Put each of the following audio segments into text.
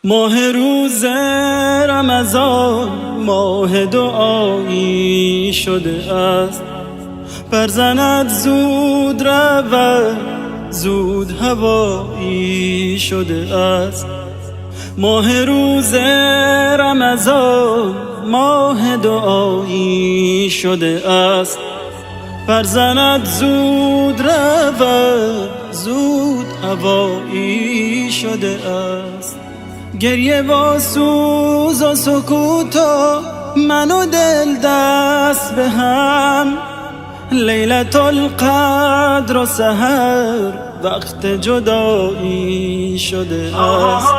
ماه روز رمضان ماه دعایی شده است، برزند زود رود زود هوایی شده است. ماه روز رمضان ماه دعایی شده است، برزند زود رود زود هوایی شده است. گریه با سوز و سکوت و من و دل دست به هم، لیلت القدر و سحر وقت جدایی شده است.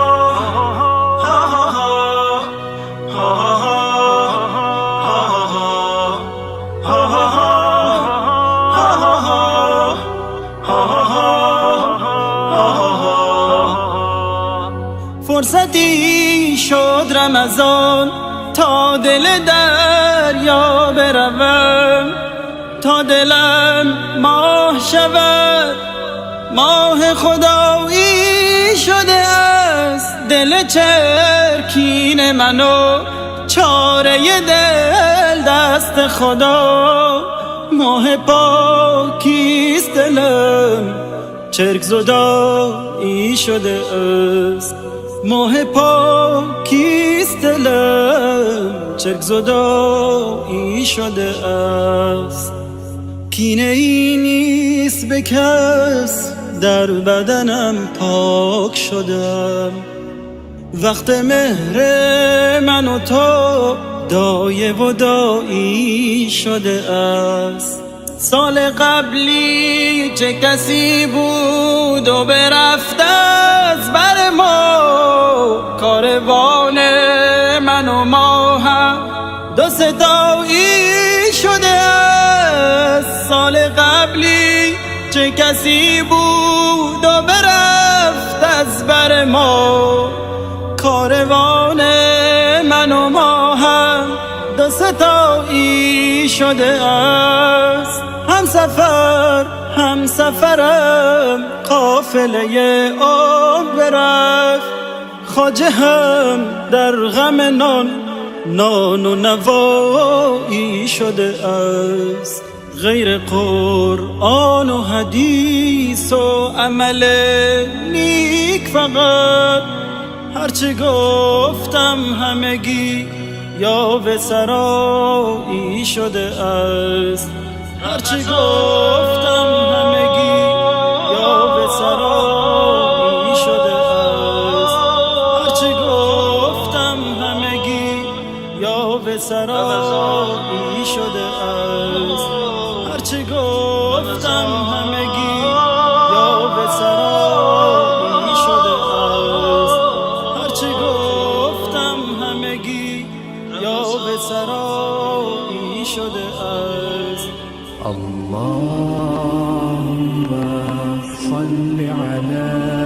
فرصتی شد رمضان تا دل دریا بروم، تا دلم ماه شود ماه خدایی شده است. دل چرکین منو چاره دل دست خدا، ماه پاکیست دلم چرک زدایی شده است. ماه پاکیست دلم چرک زدایی شده است. کینه ای نیست به کس در بدنم پاک شدم، وقت مهر من و تو دایه و دایی شده است. سال قبلی چه کسی بود و برفت از بر ما، کاروان من و ما هم دو ستایی شده است. سال قبلی چه کسی بود و برفت از بر ما، کاروان من و ما هم دو ستایی شده است. هم سفرم قافله آب برفت، خواجه هم در غم نان و نوایی شده است. غیر قرآن و حدیث و عمل نیک فقط هرچه گفتم همگی یا به سرایی شده است. هرچه گفتم همگی یا به سرایی شده است. هرچه گفتم همگی یا به سرایی شده است. هرچه گفتم همگی یا به سرایی شده است. هرچه گفتم همگی یا به سرایی شده است. اللهم صل على